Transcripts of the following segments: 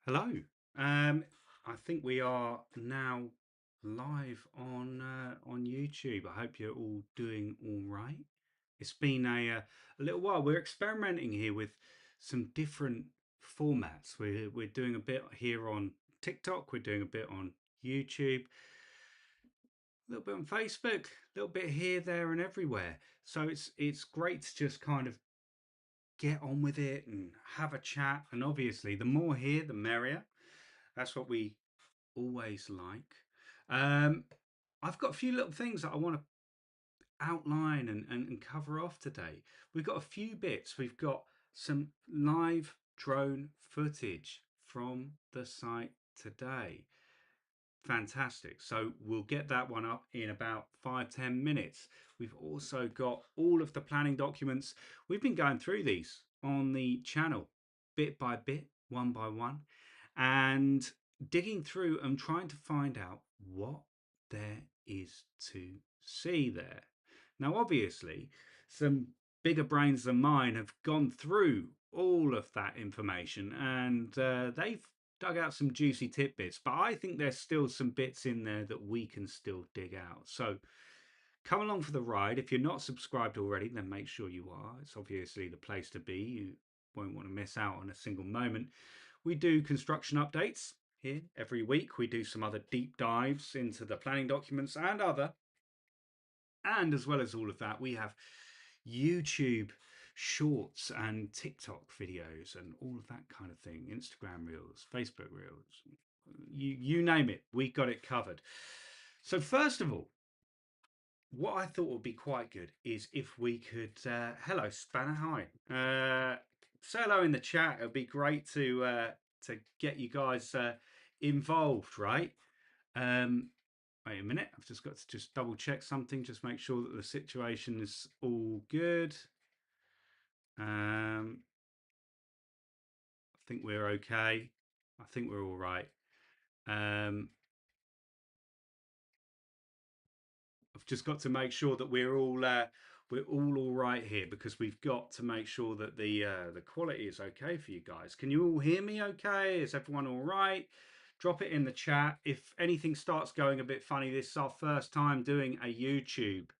Hello. I think we are now live on YouTube. I hope you're all doing all right. It's been a little while. We're experimenting here with some different formats. We're doing a bit here on TikTok. We're doing a bit on YouTube, a little bit on Facebook, a little bit here, there, and everywhere. So it's great to just kind of get on with it and have a chat. And obviously, the more here, the merrier. That's what we always like. Um, I've got a few little things that I want to outline and cover off today. We've got a few bits. We've got some live drone footage from the site today. Fantastic. So we'll get that one up in about 5-10 minutes. We've also got all of the planning documents. We've been going through these on the channel bit by bit, one by one, and digging through and trying to find out what there is to see there. Now, obviously, some bigger brains than mine have gone through all of that information and they've dug out some juicy tidbits, but I think there's still some bits in there that we can still dig out. So come along for the ride. If you're not subscribed already, then make sure you are. It's obviously the place to be. You won't want to miss out on a single moment. We do construction updates here every week. We do some other deep dives into the planning documents and other. And as well as all of that, we have YouTube shorts and TikTok videos and all of that kind of thing, Instagram reels, Facebook reels, you name it, we got it covered. So first of all, what I thought would be quite good is if we could hello Spanner, hi, say hello in the chat. It'd be great to get you guys involved, right? um Wait a minute, I've just got to just double check something, just make sure that the situation is all good. I think we're okay. I think we're all right. Um, I've just got to make sure that we're all right here, because we've got to make sure that the quality is okay for you guys. Can you all hear me okay? Is everyone all right? Drop it in the chat. If anything starts going a bit funny, this is our first time doing a YouTube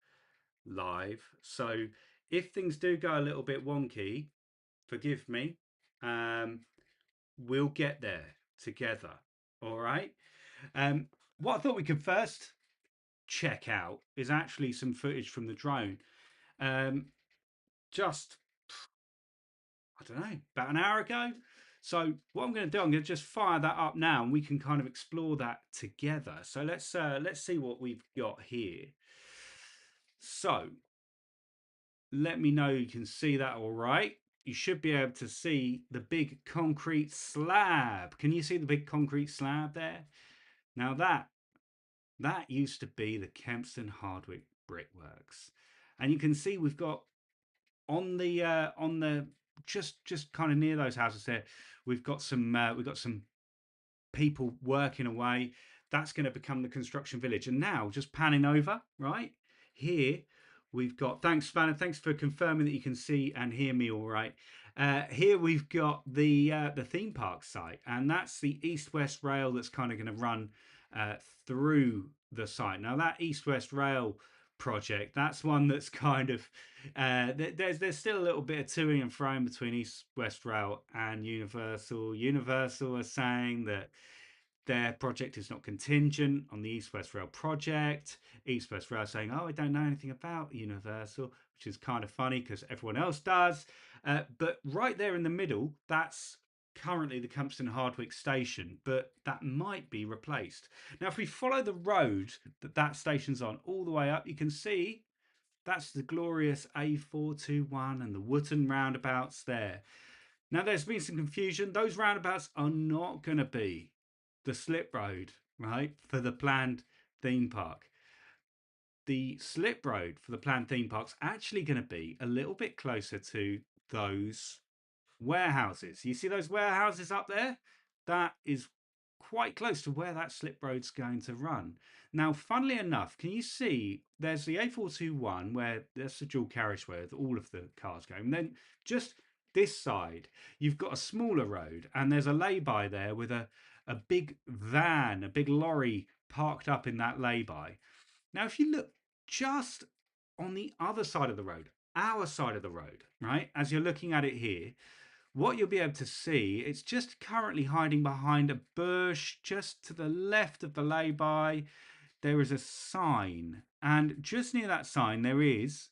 live. So if things do go a little bit wonky, forgive me. Um, we'll get there together. All right. What I thought we could first check out is actually some footage from the drone. Um, just, I don't know, about an hour ago. So what I'm going to do, I'm going to just fire that up now, and we can kind of explore that together. So let's see what we've got here. So let me know you can see that all right. You should be able to see the big concrete slab. Can you see the big concrete slab there? Now that used to be the Kempston Hardwick Brickworks, and you can see we've got on the just kind of near those houses there. We've got some people working away. That's going to become the construction village. And now just panning over right here, we've got, thanks Spanner, thanks for confirming that you can see and hear me all right. Here we've got the theme park site, and that's the east-west rail that's kind of going to run through the site. Now that east-west rail project, that's one that's kind of there's still a little bit of toing and froing between east west rail and Universal are saying that their project is not contingent on the east west rail project. East west rail saying, oh, I don't know anything about Universal, which is kind of funny because everyone else does. But right there in the middle, that's currently the Kempston Hardwick station, but that might be replaced. Now, if we follow the road that station's on all the way up, you can see that's the glorious A421 and the Wootton roundabouts there. Now, there's been some confusion. Those roundabouts are not going to be the slip road, right, for the planned theme park. The slip road for the planned theme park's actually going to be a little bit closer to those warehouses. You see those warehouses up there? That is quite close to where that slip road's going to run. Now, funnily enough, can you see there's the A421 where there's the dual carriageway with all of the cars going. And then just this side, you've got a smaller road, and there's a lay-by there with a big van, a big lorry parked up in that lay-by. Now, if you look just on the other side of the road, our side of the road, right, as you're looking at it here, what you'll be able to see, it's just currently hiding behind a bush just to the left of the lay-by. There is a sign, and just near that sign, there is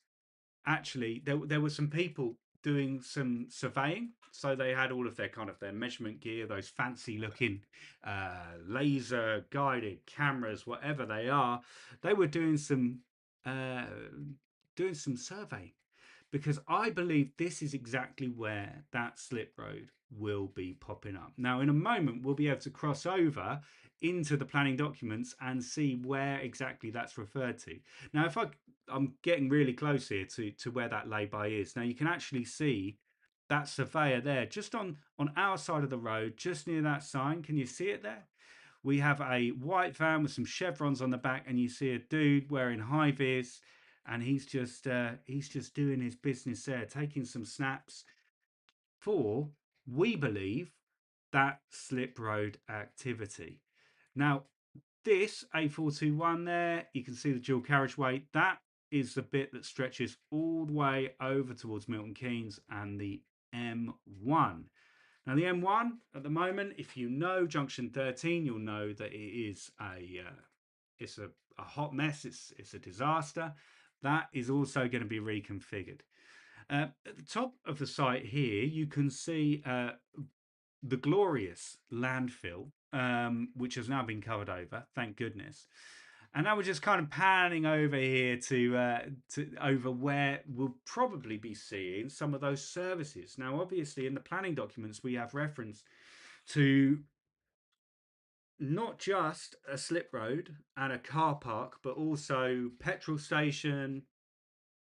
actually there were some people doing some surveying. So they had all of their kind of their measurement gear, those fancy looking laser guided cameras, whatever they are. They were uh, doing some surveying, because I believe this is exactly where that slip road will be popping up. Now, in a moment, we'll be able to cross over into the planning documents and see where exactly that's referred to. Now, I'm getting really close here to where that lay-by is. Now, you can actually see that surveyor there, just on our side of the road, just near that sign. Can you see it there? We have a white van with some chevrons on the back, and you see a dude wearing high vis, and he's just doing his business there, taking some snaps for, we believe, that slip road activity. Now, this A421 there, you can see the dual carriageway. That is the bit that stretches all the way over towards Milton Keynes and the M1. Now, the M1 at the moment, if you know junction 13, you'll know that it is it's a hot mess. It's a disaster. That is also going to be reconfigured. At the top of the site here, you can see the glorious landfill, which has now been covered over, thank goodness. And now we're just kind of panning over here to over where we'll probably be seeing some of those services. Now, obviously, in the planning documents, we have reference to not just a slip road and a car park, but also petrol station,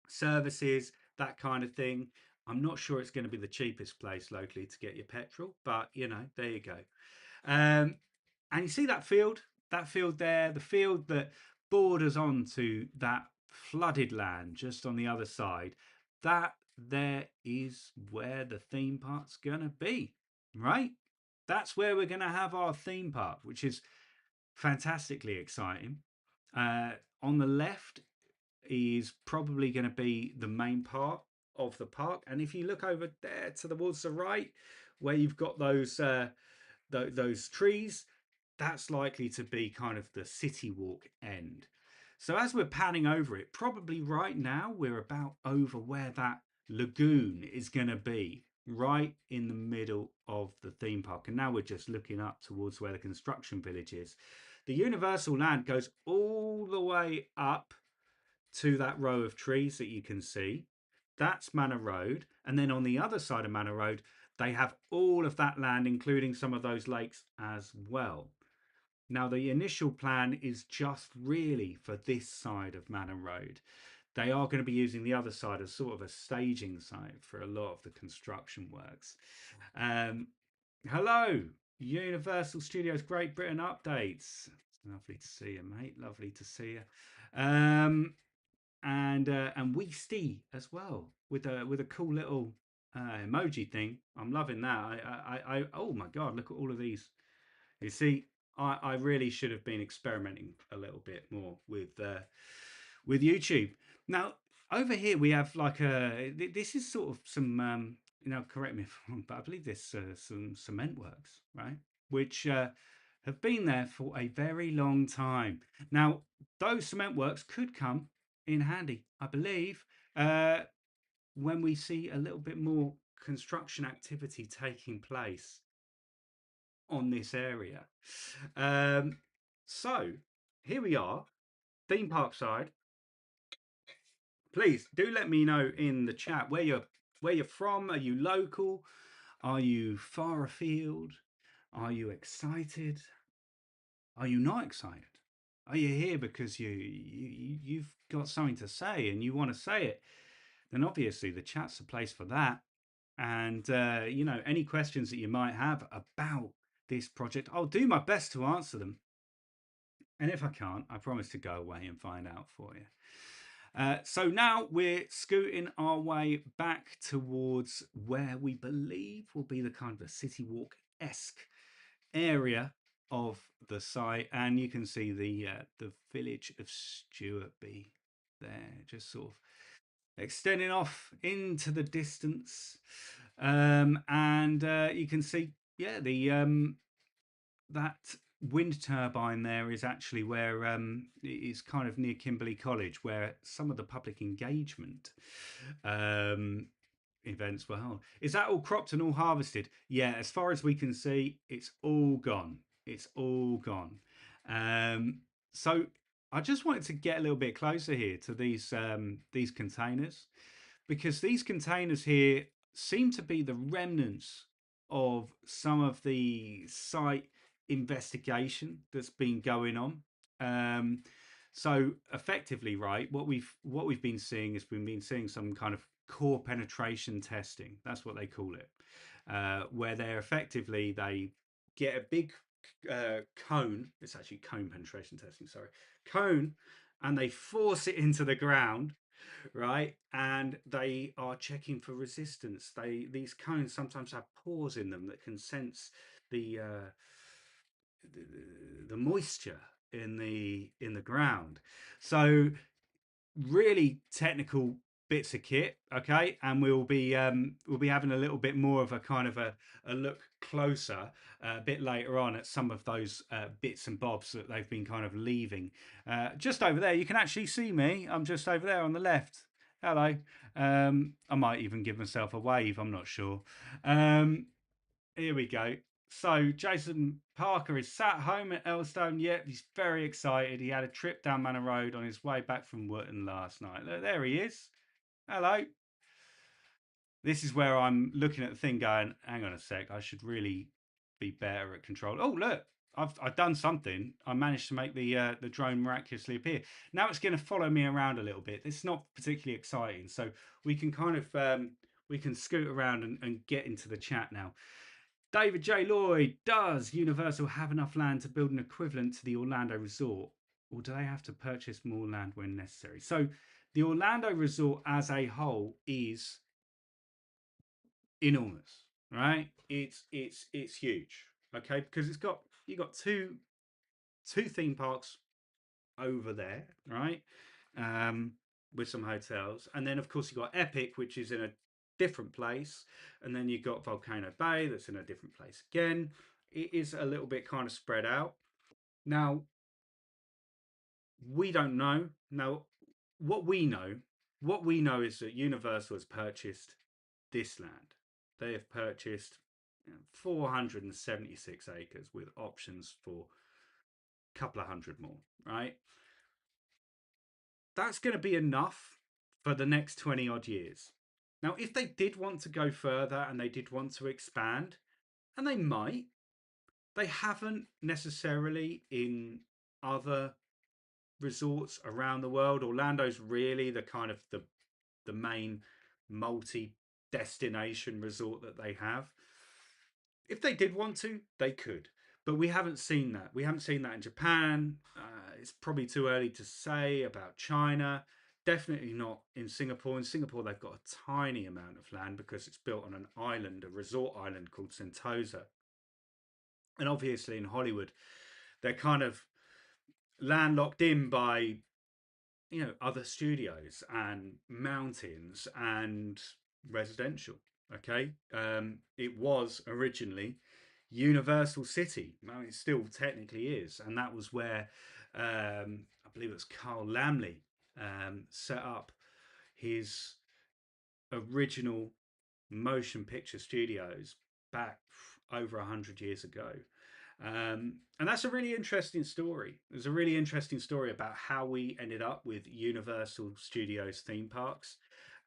services, that kind of thing. I'm not sure it's going to be the cheapest place locally to get your petrol, but you know, there you go. Um, and you see that field there, the field that borders onto that flooded land just on the other side. That there is where the theme park's going to be, right? That's where we're going to have our theme park, which is fantastically exciting. On the left is probably going to be the main part of the park, and if you look over there towards the right, where you've got those trees, that's likely to be kind of the city walk end. So as we're panning over it, probably right now we're about over where that lagoon is going to be, right in the middle of the theme park. And now we're just looking up towards where the construction village is. The Universal land goes all the way up to that row of trees that you can see. That's Manor Road. And then on the other side of Manor Road, they have all of that land, including some of those lakes as well. Now, the initial plan is just really for this side of Manor Road. They are going to be using the other side as sort of a staging site for a lot of the construction works. Hello, Universal Studios Great Britain updates. Lovely to see you, mate. Lovely to see you. And Weesty as well with a cool little emoji thing. I'm loving that. I oh my god, look at all of these. You see, I really should have been experimenting a little bit more with YouTube. Now over here we have like this is sort of some correct me if I'm wrong, but I believe this some cement works, right? Which have been there for a very long time. Now those cement works could come in handy, I believe, when we see a little bit more construction activity taking place on this area. So here we are, theme park side. Please do let me know in the chat where you're from. Are you local? Are you far afield? Are you excited? Are you not excited? Are you here because you've got something to say and you want to say it? Then obviously the chat's the place for that. And any questions that you might have about this project, I'll do my best to answer them. And if I can't, I promise to go away and find out for you. So now we're scooting our way back towards where we believe will be the kind of a city walk esque area of the site, and you can see the village of Stewartby there, just sort of extending off into the distance, and you can see, yeah, the that wind turbine there is actually where it is kind of near Kimberley College, where some of the public engagement um, events were held. Is that all cropped and all harvested? Yeah, as far as we can see, it's all gone. It's all gone. Um, so I just wanted to get a little bit closer here to these containers, because these containers here seem to be the remnants of some of the site investigation that's been going on. Um, so effectively, right, what we've been seeing is we've been seeing some kind of core penetration testing. That's what they call it, where they get a big cone. It's actually cone penetration testing. Sorry, cone, and they force it into the ground, right? And they are checking for resistance. These cones sometimes have pores in them that can sense the uh, the moisture in the ground. So really technical bits of kit, okay, and we'll be having a little bit more of a kind of a look closer a bit later on at some of those bits and bobs that they've been kind of leaving. Just over there, you can actually see me. I'm just over there on the left. Hello. I might even give myself a wave, I'm not sure. um, Here we go. So Jason Parker is sat home at Elstone. Yep, he's very excited. He had a trip down Manor Road on his way back from Wootton last night. There he is. Hello. This is where I'm looking at the thing going, hang on a sec, I should really be better at control. Oh, look, I've done something. I managed to make the drone miraculously appear. Now it's going to follow me around a little bit. It's not particularly exciting. So we can kind of we can scoot around and get into the chat now. David J. Lloyd, does Universal have enough land to build an equivalent to the Orlando Resort, or do they have to purchase more land when necessary? So, the Orlando Resort as a whole is enormous, right? It's huge, okay, because you got two theme parks over there, right? Um, with some hotels, and then of course you got Epic, which is in a different place, and then you got Volcano Bay, that's in a different place again. It is a little bit kind of spread out. Now we don't know. Now what we know, what we know is that Universal has purchased this land. They have purchased 476 acres with options for a couple of hundred more, right? That's going to be enough for the next 20 odd years. Now, if they did want to go further and they did want to expand, and they might, they haven't necessarily in other resorts around the world. Orlando's really the kind of the main multi destination resort that they have. If they did want to, they could. But we haven't seen that. We haven't seen that in Japan. It's probably too early to say about China. Definitely not in Singapore. In Singapore, they've got a tiny amount of land because it's built on an island, a resort island called Sentosa. And obviously in Hollywood, they're kind of landlocked in by other studios and mountains and residential. Okay, it was originally Universal City. I mean, it still technically is, and that was where I believe it was Carl Lamley set up his original motion picture studios back over 100 years ago. And that's a really interesting story. There's a really interesting story about how we ended up with Universal Studios theme parks.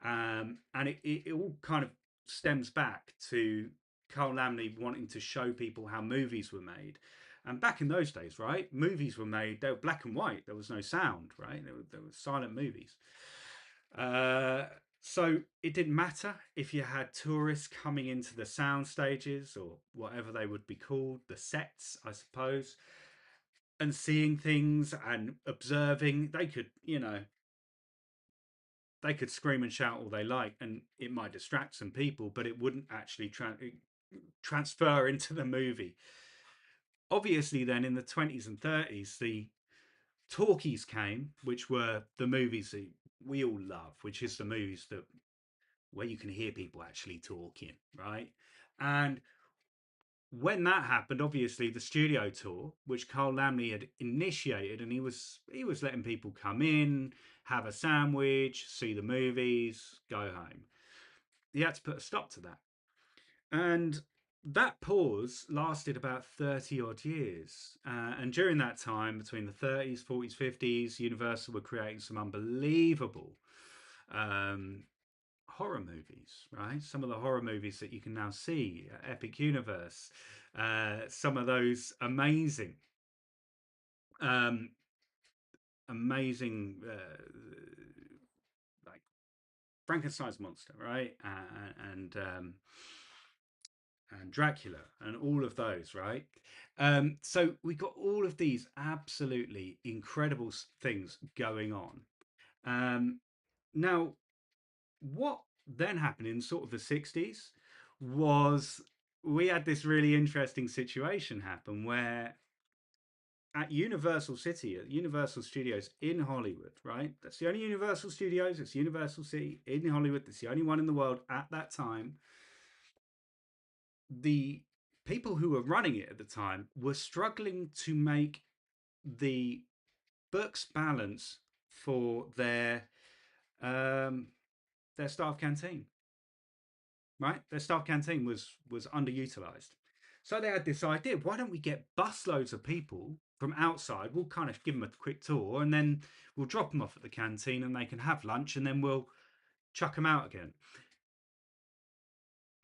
And it all kind of stems back to Carl Lamley wanting to show people how movies were made. And back in those days, right, movies were made, they were black and white. There was no sound, right? There were silent movies. Uh, so it didn't matter if you had tourists coming into the sound stages or whatever they would be called, the sets, I suppose, and seeing things and observing. They could, they could scream and shout all they like, and it might distract some people, but it wouldn't actually transfer into the movie. Obviously, then in the 20s and 30s, the talkies came, which were the movies that we all love, which is the movies that where you can hear people actually talking, right? And when that happened, obviously the studio tour, which Carl Lamley had initiated, and he was letting people come in, have a sandwich, see the movies, go home. He had to put a stop to that, and that pause lasted about 30 odd years. And during that time, between the 30s, 40s, 50s, Universal were creating some unbelievable um, horror movies, right? Some of the horror movies that you can now see, Epic Universe, some of those um, amazing, like Frankenstein's monster, right? And Dracula and all of those, right? So we got all of these absolutely incredible things going on. Um, Now, what then happened in sort of the 60s was we had this really interesting situation happen where at Universal City, at Universal Studios in Hollywood, right? That's the only Universal Studios, it's Universal City in Hollywood, that's the only one in the world at that time. The people who were running it at the time were struggling to make the books balance for um, their staff canteen, right? Their staff canteen was underutilized. So they had this idea, why don't we get busloads of people from outside? We'll kind of give them a quick tour and then we'll drop them off at the canteen and they can have lunch and then we'll chuck them out again.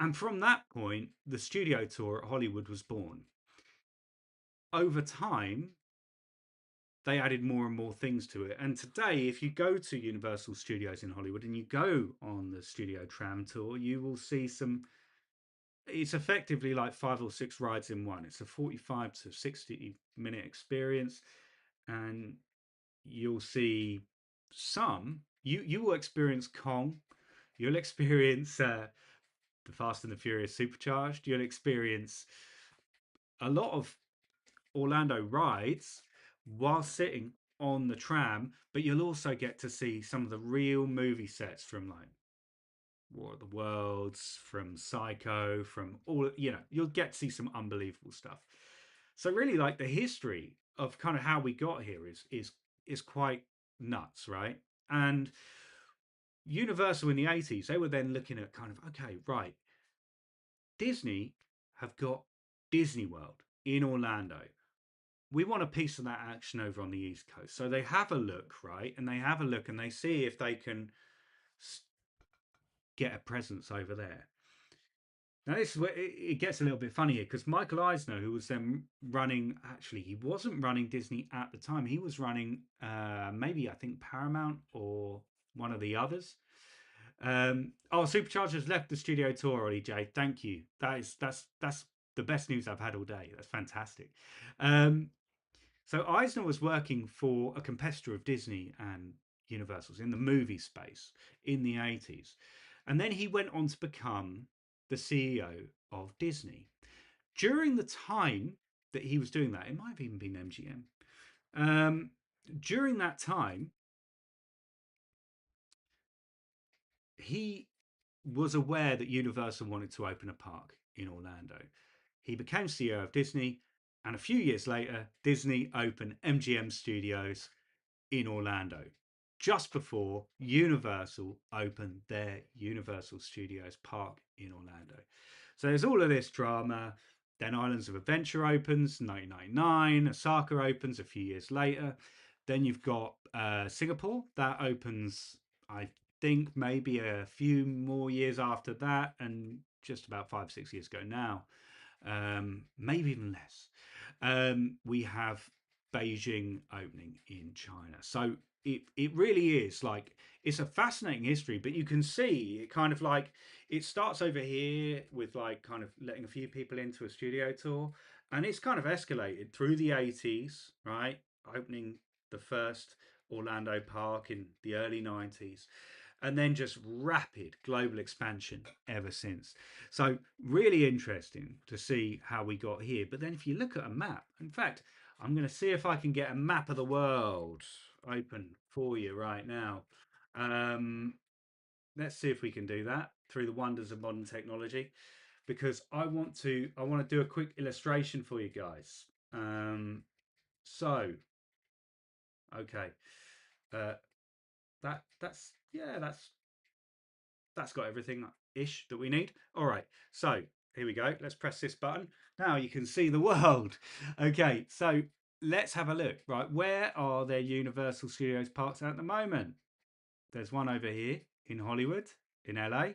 And from that point, the studio tour at Hollywood was born. Over time, they added more and more things to it. And today, if you go to Universal Studios in Hollywood and you go on the studio tram tour, you will see some. It's effectively like 5 or 6 rides in one. It's a 45 to 60-minute experience, and you'll see some. You will experience Kong. You'll experience the Fast and the Furious Supercharged. You'll experience a lot of Orlando rides while sitting on the tram, but you'll also get to see some of the real movie sets from like War of the Worlds, from Psycho, from all, you'll get to see some unbelievable stuff. So really like the history of kind of how we got here is quite nuts, right? And Universal in the 80s, they were then looking at kind of, okay, right, Disney have got Disney World in Orlando. We want a piece of that action over on the East Coast. So they have a look, right? And they have a look and they see if they can get a presence over there. Now, this is where it gets a little bit funny here because Michael Eisner, who was then running, actually, he wasn't running Disney at the time. He was running maybe, I think, Paramount or one of the others. Superchargers left the studio tour already, Jay. Thank you. That's the best news I've had all day. That's fantastic. Um, So Eisner was working for a competitor of Disney and Universal's in the movie space in the 80s. And then he went on to become the CEO of Disney. During the time that he was doing that, it might have even been MGM. Um, During that time, he was aware that Universal wanted to open a park in Orlando. He became CEO of Disney, and a few years later, Disney opened MGM Studios in Orlando, just before Universal opened their Universal Studios park in Orlando. So there's all of this drama. Then Islands of Adventure opens 1999, Osaka opens a few years later. Then you've got Singapore that opens, I think, maybe a few more years after that, and just about 5, 6 years ago now, maybe even less. We have Beijing opening in China. So it really is like it's a fascinating history, but you can see it kind of like it starts over here with like kind of letting a few people into a studio tour, and it's kind of escalated through the 80s, right? Opening the first Orlando park in the early 90s. and then just rapid global expansion ever since. So really interesting to see how we got here. But then if you look at a map, in fact, I'm going to see if I can get a map of the world open for you right now. Um, let's see if we can do that through the wonders of modern technology, because I want to do a quick illustration for you guys. So okay, uh, that's got everything ish that we need. All right, so here we go. Let's press this button. Now you can see the world. Okay, so let's have a look. Right, where are there Universal Studios parks at the moment? There's one over here in Hollywood, in LA.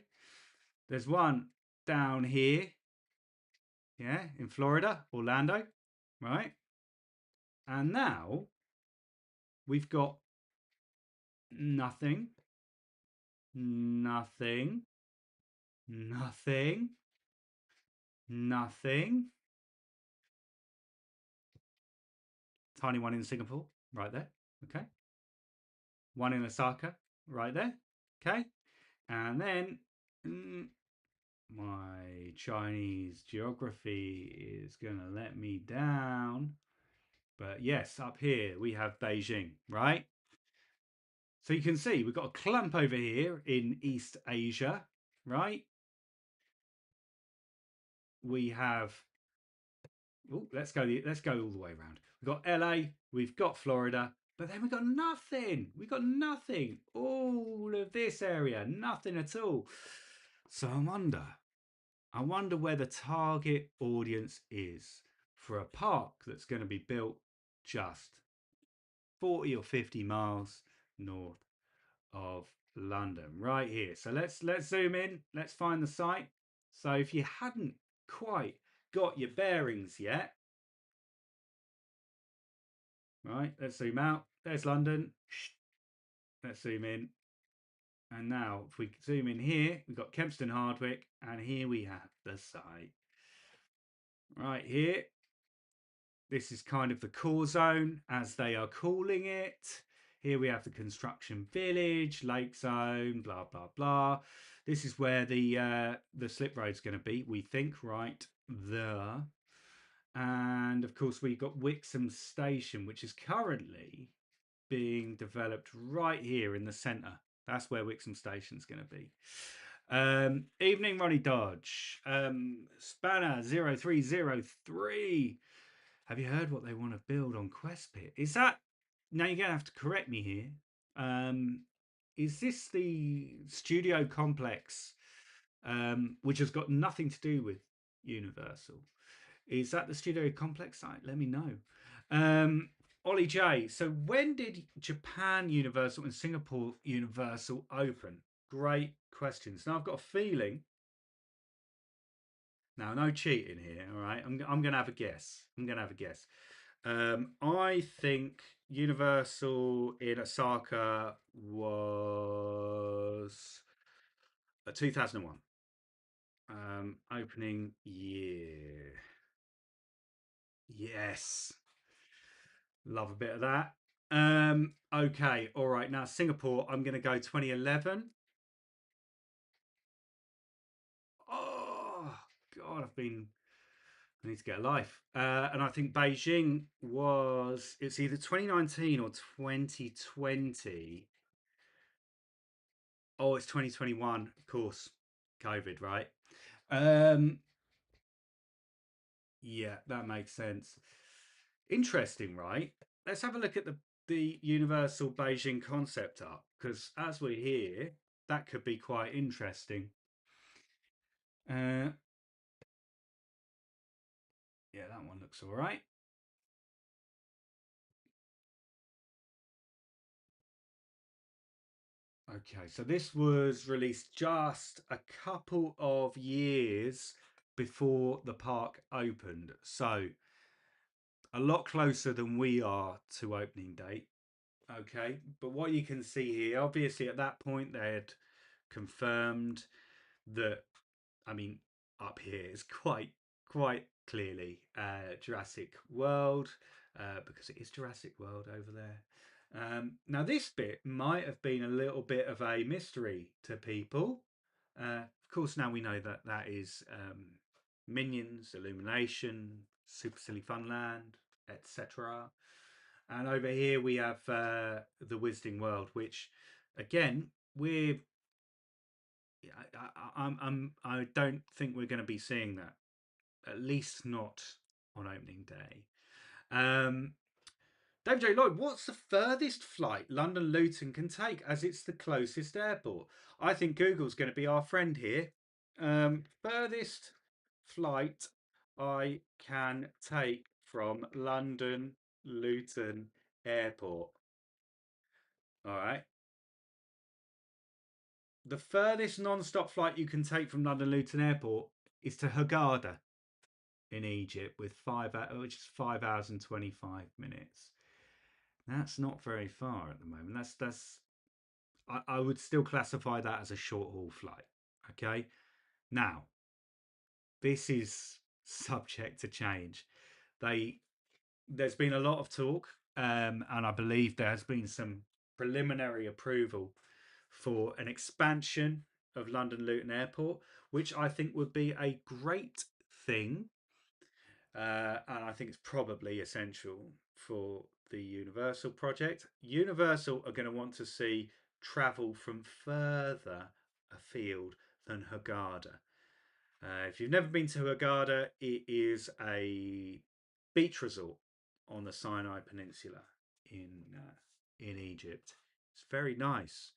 There's one down here, yeah, in Florida, Orlando, right? And now we've got nothing, nothing, nothing, nothing. Tiny one in Singapore, right there. Okay. One in Osaka, right there. Okay. And then my Chinese geography is going to let me down. But yes, up here we have Beijing, right? So you can see we've got a clump over here in East Asia, right? We have let's go all the way around. We've got LA, we've got Florida, but then we've got nothing. We've got nothing. All of this area, nothing at all. So I wonder where the target audience is for a park that's going to be built just 40 or 50 miles north of London, right here. So let's zoom in. Let's find the site. So if you hadn't quite got your bearings yet, right, let's zoom out. There's London. Let's zoom in. And now if we zoom in here, we've got Kempston Hardwick, and here we have the site. Right here. This is kind of the core zone, as they are calling it. Here we have the construction village, lake zone, blah, blah, blah. This is where the slip road's going to be, we think, right there. And of course, we've got Wixham Station, which is currently being developed right here in the centre. That's where Wixham Station's going to be. Evening, Ronnie Dodge. Spanner 0303. Have you heard what they want to build on Quest Pit? Is that, now you're going to have to correct me here. Is this the studio complex, which has got nothing to do with Universal? Is that the studio complex site? Let me know. Ollie J. So when did Japan Universal and Singapore Universal open? Great questions. Now I've got a feeling. Now, no cheating here, all right? I'm going to have a guess. I think Universal in Osaka was 2001. Opening year. Yes. Love a bit of that. Okay, all right. Now Singapore, I'm going to go 2011. Oh God, I need to get a life. And I think Beijing it's either 2019 or 2020. Oh, it's 2021, of course. COVID, right? Um, yeah, that makes sense. Interesting, right? Let's have a look at the Universal Beijing concept art, because as we're here, that could be quite interesting. Uh, yeah, that one looks all right. Okay, so this was released just a couple of years before the park opened. So a lot closer than we are to opening date. Okay, but what you can see here, obviously at that point they had confirmed that, I mean, up here is quite clearly Jurassic World, because it is Jurassic World over there. Now, this bit might have been a little bit of a mystery to people. Of course, now we know that that is Minions, Illumination, Super Silly Funland, etc. And over here we have the Wizarding World, which, again, we're I don't think we're going to be seeing that, at least not on opening day. Um, David J. Lloyd, what's the furthest flight London Luton can take as it's the closest airport? I think Google's going to be our friend here. Furthest flight I can take from London Luton Airport. All right. The furthest non-stop flight you can take from London Luton Airport is to Hurghada in Egypt, with which is 5 hours and 25 minutes. That's not very far at the moment. That's I would still classify that as a short haul flight. Okay. Now, this is subject to change. They There's been a lot of talk, and I believe there has been some preliminary approval for an expansion of London Luton Airport, which I think would be a great thing, and I think it's probably essential for the Universal project. Universal are going to want to see travel from further afield than Hurghada. If you've never been to Hurghada, it is a beach resort on the Sinai Peninsula in Egypt. It's very nice,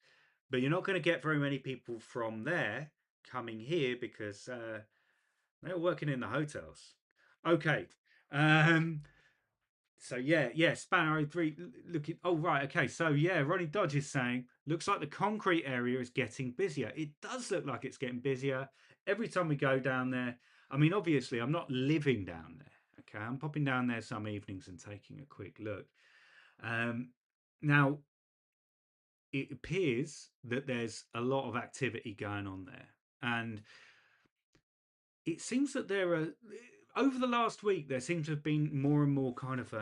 but you're not going to get very many people from there coming here because they're working in the hotels. Okay. Um, so yeah, Spanner 03 looking. Oh right, okay. So yeah, Ronnie Dodge is saying looks like the concrete area is getting busier. It does look like it's getting busier every time we go down there. I mean, obviously, I'm not living down there. Okay, I'm popping down there some evenings and taking a quick look. Um, Now it appears that there's a lot of activity going on there, and it seems that there are over the last week there seems to have been more and more kind of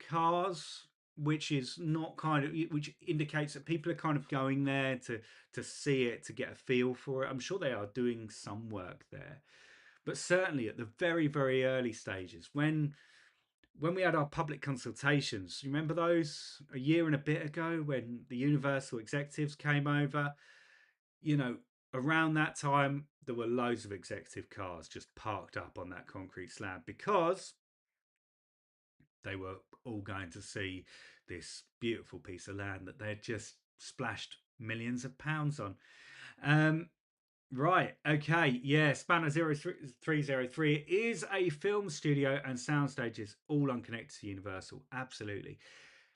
cars, which is not kind of which indicates that people are kind of going there to see it, to get a feel for it. I'm sure they are doing some work there, but certainly at the very early stages, when we had our public consultations, you remember those a year and a bit ago when the Universal executives came over? You know, around that time, there were loads of executive cars just parked up on that concrete slab because they were all going to see this beautiful piece of land that they'd just splashed millions of pounds on. Um, right, okay, yeah, Spanner 0303 is a film studio and sound stages, all unconnected to Universal, absolutely.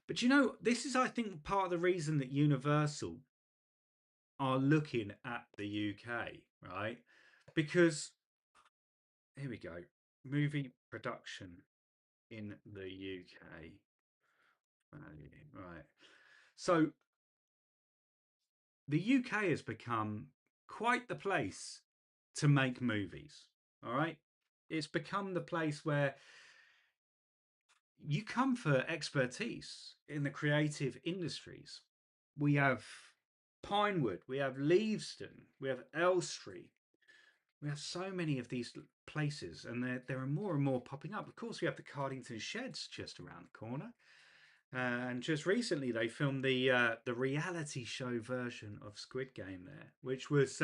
But you know, this is, I think, part of the reason that Universal are looking at the UK, right? Because here we go, movie production in the UK. Right. So the UK has become quite the place to make movies. All right. It's become the place where you come for expertise in the creative industries. We have Pinewood, we have Leavesden, we have Elstree. We have so many of these places, and there are more and more popping up. Of course, we have the Cardington Sheds just around the corner, and just recently they filmed the reality show version of Squid Game there, which was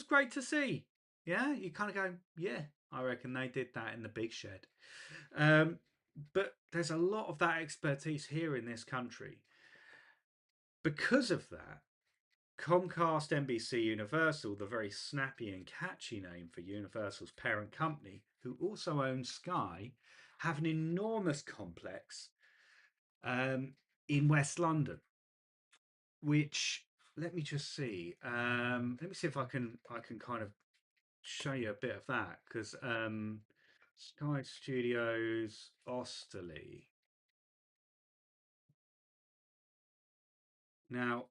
great to see. Yeah, you kind of go, yeah, I reckon they did that in the big shed. Um, but there's a lot of that expertise here in this country. Because of that, Comcast, NBC, Universal, the very snappy and catchy name for Universal's parent company, who also owns Sky, have an enormous complex in West London. Which, let me just see. Let me see if I can kind of show you a bit of that, because Sky Studios Osterley. Now,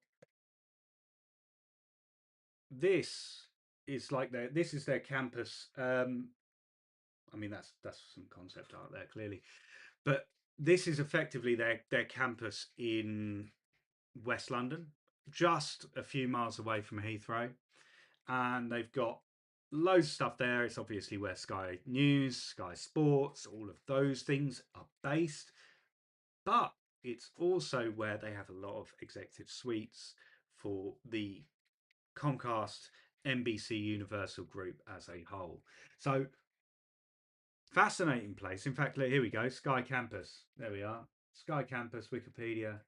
this this is their campus. I mean, that's some concept art there, clearly, but this is effectively their campus in West London, just a few miles away from Heathrow, and they've got loads of stuff there. It's obviously where Sky News, Sky Sports, all of those things are based, but it's also where they have a lot of executive suites for the Comcast NBC Universal group as a whole. So fascinating place. In fact, here we go. Sky Campus. There we are. Sky Campus, Wikipedia.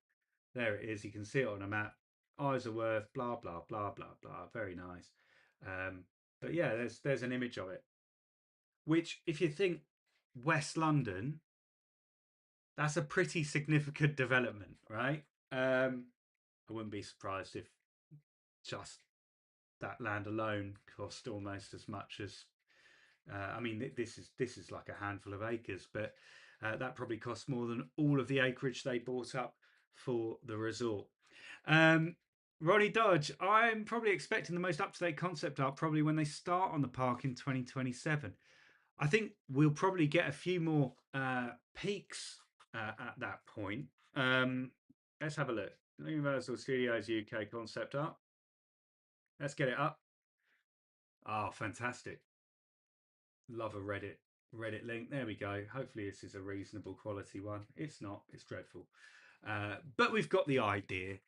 There it is. You can see it on a map. Isleworth, blah blah blah blah blah. Very nice. Um, but yeah, there's an image of it. Which, if you think West London, that's a pretty significant development, right? I wouldn't be surprised if just that land alone cost almost as much as. I mean, this is like a handful of acres, but that probably costs more than all of the acreage they bought up for the resort. Um, Ronnie Dodge, I'm probably expecting the most up-to-date concept art probably when they start on the park in 2027. I think we'll probably get a few more peaks at that point. Let's have a look. Universal Studios UK concept art. Let's get it up. Oh, fantastic. Love a Reddit link. There we go. Hopefully this is a reasonable quality one. It's not. It's dreadful. But we've got the idea.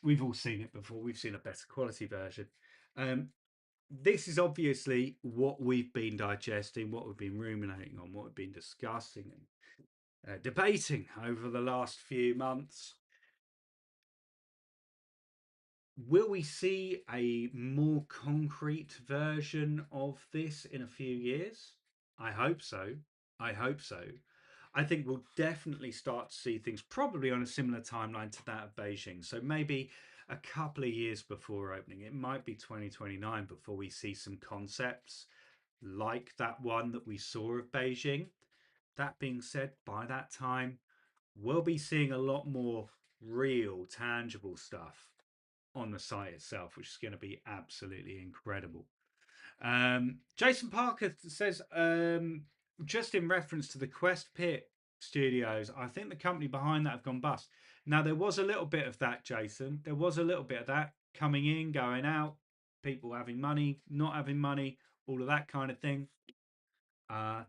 We've all seen it before. We've seen a better quality version. Um, this is obviously what we've been digesting, what we've been ruminating on, what we've been discussing and debating over the last few months. Will we see a more concrete version of this in a few years? I hope so. I hope so. I think we'll definitely start to see things probably on a similar timeline to that of Beijing. So maybe a couple of years before opening. It might be 2029 before we see some concepts like that one that we saw of Beijing. That being said, by that time, we'll be seeing a lot more real, tangible stuff on the site itself, which is going to be absolutely incredible. Jason Parker says, just in reference to the Quest Pit Studios, I think the company behind that have gone bust. Now, there was a little bit of that, Jason. There was a little bit of that coming in, going out, people having money, not having money, all of that kind of thing. Uh,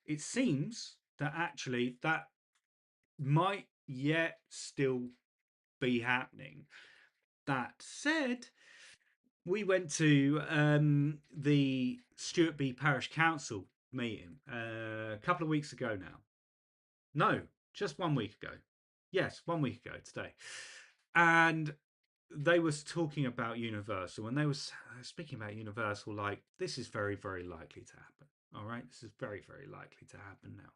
it seems that actually that might yet still be happening. That said, we went to the Stuart B Parish Council meeting a couple of weeks ago now. No, just 1 week ago. Yes, 1 week ago today. And they was talking about Universal, and they was speaking about Universal like this is very, very likely to happen. All right, this is very, very likely to happen now.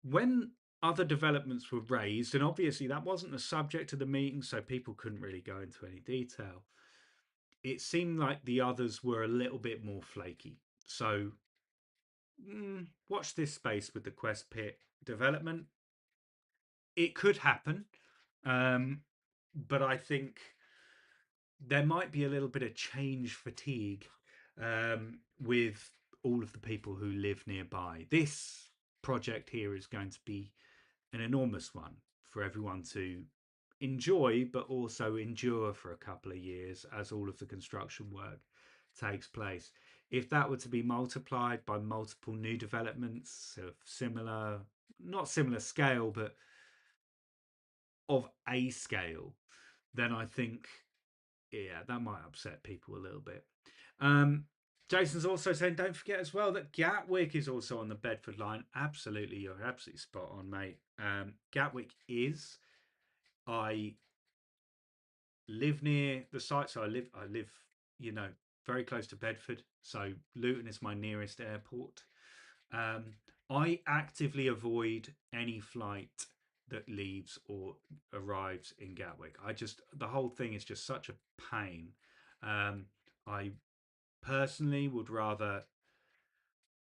When other developments were raised, and obviously that wasn't the subject of the meeting, so people couldn't really go into any detail. It seemed like the others were a little bit more flaky. So watch this space with the Quest Pit development. It could happen, but I think there might be a little bit of change fatigue with all of the people who live nearby. This project here is going to be an enormous one for everyone to enjoy, but also endure for a couple of years as all of the construction work takes place. If that were to be multiplied by multiple new developments of similar, not similar scale, but of a scale, then I think, yeah, that might upset people a little bit. Jason's also saying, don't forget as well that Gatwick is also on the Bedford line. Absolutely, you're absolutely spot on, mate. Gatwick is. I live near the site, so I live, you know, very close to Bedford. So Luton is my nearest airport. I actively avoid any flight that leaves or arrives in Gatwick. The whole thing is just such a pain. I personally would rather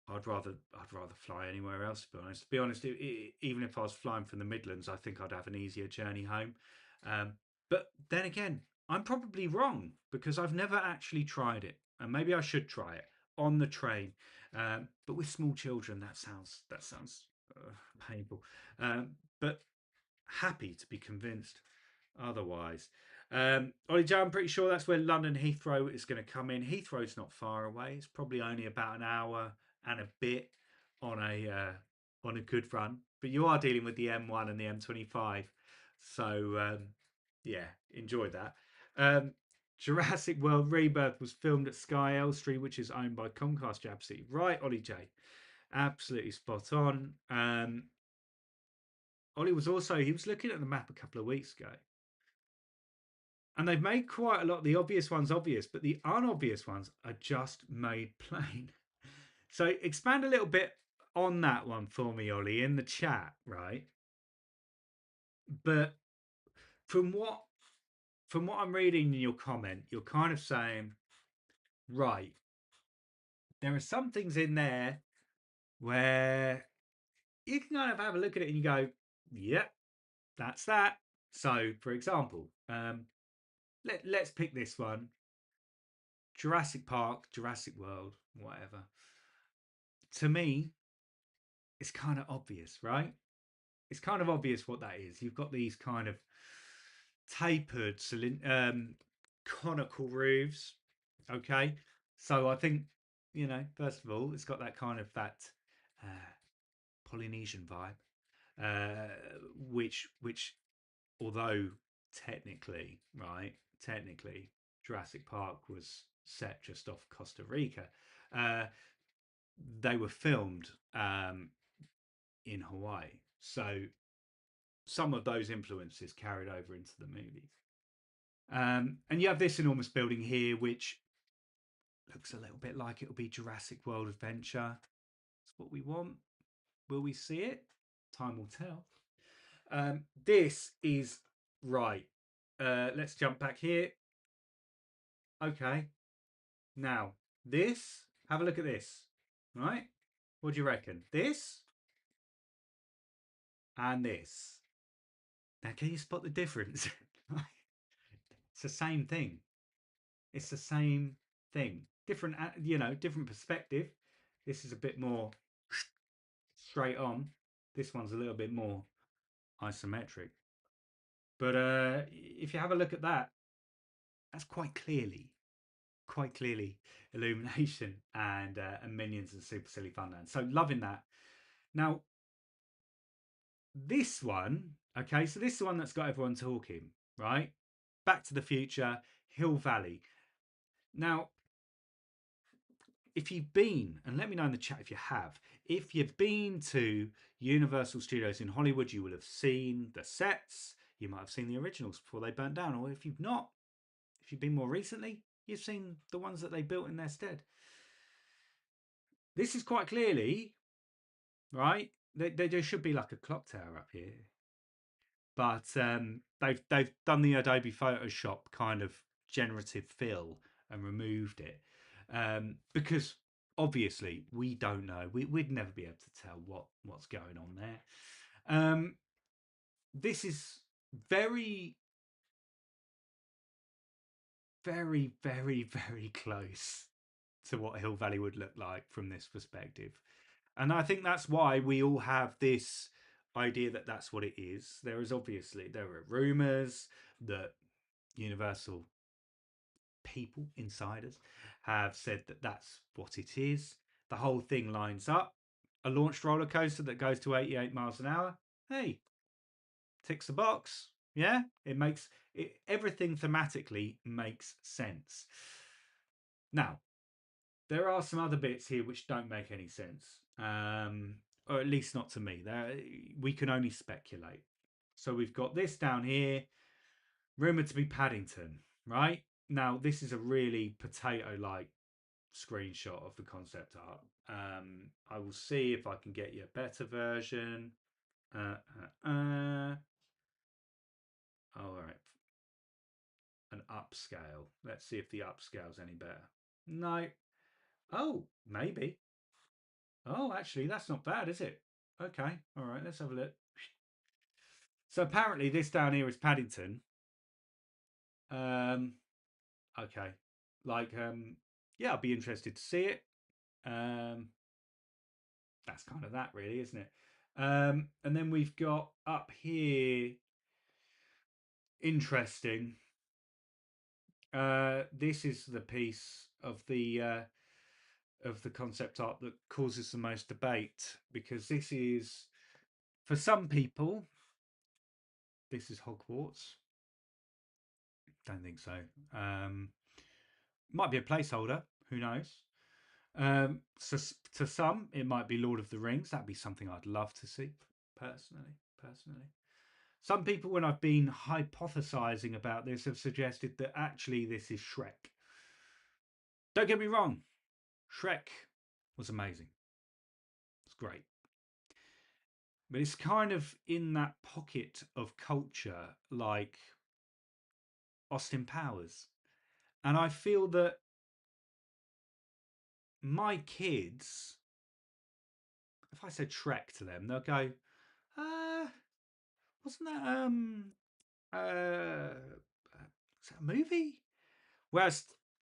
I'd rather fly anywhere else. To be honest, even if I was flying from the Midlands, I think I'd have an easier journey home. But then again, I'm probably wrong because I've never actually tried it, and maybe I should try it on the train. But with small children, that sounds painful. But happy to be convinced otherwise. Ollie Joe, I'm pretty sure that's where London Heathrow is going to come in. Heathrow's not far away. It's probably only about an hour and a bit on a good run. But you are dealing with the M1 and the M25, so yeah, enjoy that. Um, Jurassic World Rebirth was filmed at Sky Elstree, which is owned by Comcast. You're absolutely right, Ollie J. Absolutely spot on. Ollie was also he was looking at the map a couple of weeks ago, and they've made quite a lot. The obvious ones obvious, but the unobvious ones are just made plain. So expand a little bit on that one for me, Ollie, in the chat, right? But from what from what I'm reading in your comment, you're kind of saying, right, there are some things in there where you can kind of have a look at it and you go, yep, that's that. So, for example, let's pick this one: Jurassic Park, Jurassic World, whatever. To me, it's kind of obvious, right? It's kind of obvious what that is. You've got these kind of tapered, conical roofs. Okay, so I think first of all, it's got that kind of that uh, Polynesian vibe, uh, which although technically, right, technically, Jurassic Park was set just off Costa Rica. Uh, they were filmed in Hawaii, so some of those influences carried over into the movies. And you have this enormous building here, which looks a little bit like it'll be Jurassic World Adventure. That's what we want. Will we see it? Time will tell. This is right. Let's jump back here. Okay. Now, this, have a look at this. Right? What do you reckon? This and this. Now, can you spot the difference? It's the same thing. It's the same thing. Different, different perspective. This is a bit more straight on. This one's a little bit more isometric. But if you have a look at that, that's quite clearly illumination and minions and super silly funland. So loving that. Now this one, okay, so this is the one that's got everyone talking, right? Back to the Future, Hill Valley. Now, if you've been, and let me know in the chat if you have, if you've been to Universal Studios in Hollywood, you will have seen the sets. You might have seen the originals before they burnt down, or if you've not, if you've been more recently, you've seen the ones that they built in their stead. This is quite clearly, right? There should be like a clock tower up here, but they've done the Adobe Photoshop kind of generative fill and removed it because obviously we don't know. We'd never be able to tell what's going on there. This is very, very, very, very close to what Hill Valley would look like from this perspective. And I think that's why we all have this idea that that's what it is. There are rumors that Universal people, insiders, have said that that's what it is. The whole thing lines up. A launched roller coaster that goes to 88 miles an hour. Hey, ticks the box. Yeah, it makes it, everything thematically makes sense. Now, there are some other bits here which don't make any sense, or at least not to me. We can only speculate. So we've got this down here, rumored to be Paddington, right? Now, this is a really potato-like screenshot of the concept art. I will see if I can get you a better version. All right, an upscale. Let's see if the upscale's any better. No. Oh, maybe. Oh, actually, that's not bad, is it? Okay, all right, let's have a look. So apparently this down here is Paddington. Okay, yeah, I'd be interested to see it. That's kind of that, really, isn't it? And then we've got up here, interesting. This is the piece of the concept art that causes the most debate because this is, for some people, this is Hogwarts. Don't think so. Um, might be a placeholder. Who knows? So to some, it might be Lord of the Rings. That'd be something I'd love to see, personally. Personally, some people, when I've been hypothesizing about this, have suggested that actually this is Shrek. Don't get me wrong, Shrek was amazing. It's great. But it's kind of in that pocket of culture like Austin Powers. And I feel that my kids, if I said Shrek to them, they'll go, uh, wasn't that is that a movie? Whereas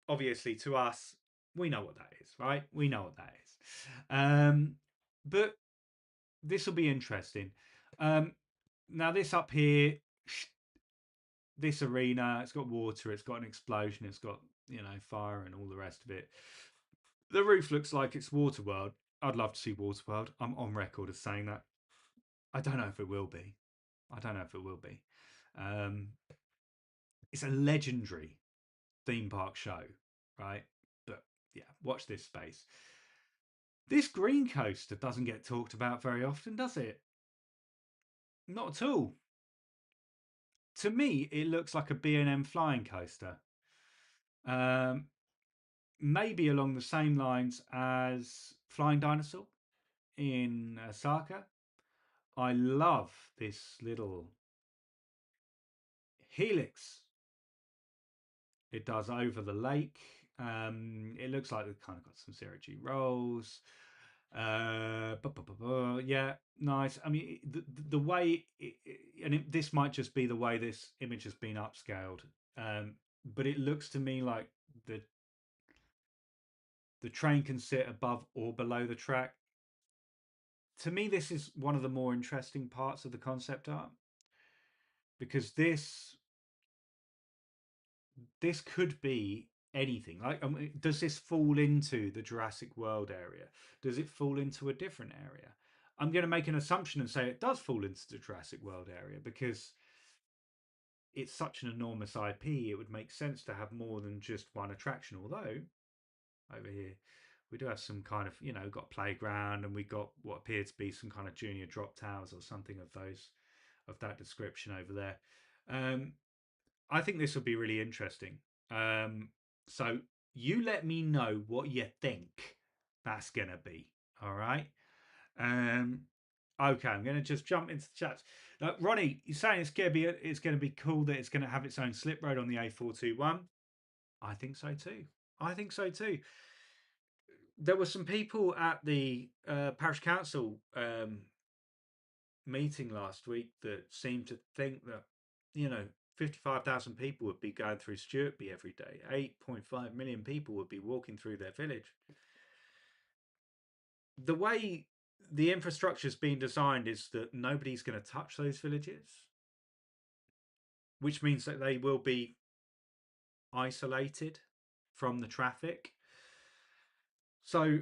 obviously to us, we know what that is, right? We know what that is. But this will be interesting. Um, now this up here, this arena, it's got water, it's got an explosion, it's got, fire and all the rest of it. The roof looks like it's Waterworld. I'd love to see Waterworld. I'm on record as saying that. I don't know if it will be. I don't know if it will be. Um, it's a legendary theme park show, right? But yeah, watch this space. This green coaster doesn't get talked about very often, does it? Not at all. To me, it looks like a B&M flying coaster. Um, maybe along the same lines as Flying Dinosaur in Osaka. I love this little helix it does over the lake. It looks like they've kind of got some zero G rolls. Yeah, nice. I mean, the way, this might just be the way this image has been upscaled, but it looks to me like the the train can sit above or below the track. To me, this is one of the more interesting parts of the concept art because this could be anything. Like, does this fall into the Jurassic World area? Does it fall into a different area? I'm going to make an assumption and say it does fall into the Jurassic World area because it's such an enormous IP. It would make sense to have more than just one attraction. Although over here we do have some kind of, got playground and we got what appear to be some kind of junior drop towers or something of that description over there. I think this will be really interesting. So you let me know what you think that's gonna be. All right. Um, okay, I'm gonna just jump into the chats. Ronnie, you're saying it's gonna be cool that it's gonna have its own slip road on the A421. I think so too. I think so too. There were some people at the parish council meeting last week that seemed to think that, 55,000 people would be going through Stuartby every day. 8.5 million people would be walking through their village. The way the infrastructure is being designed is that nobody's going to touch those villages, which means that they will be isolated from the traffic. So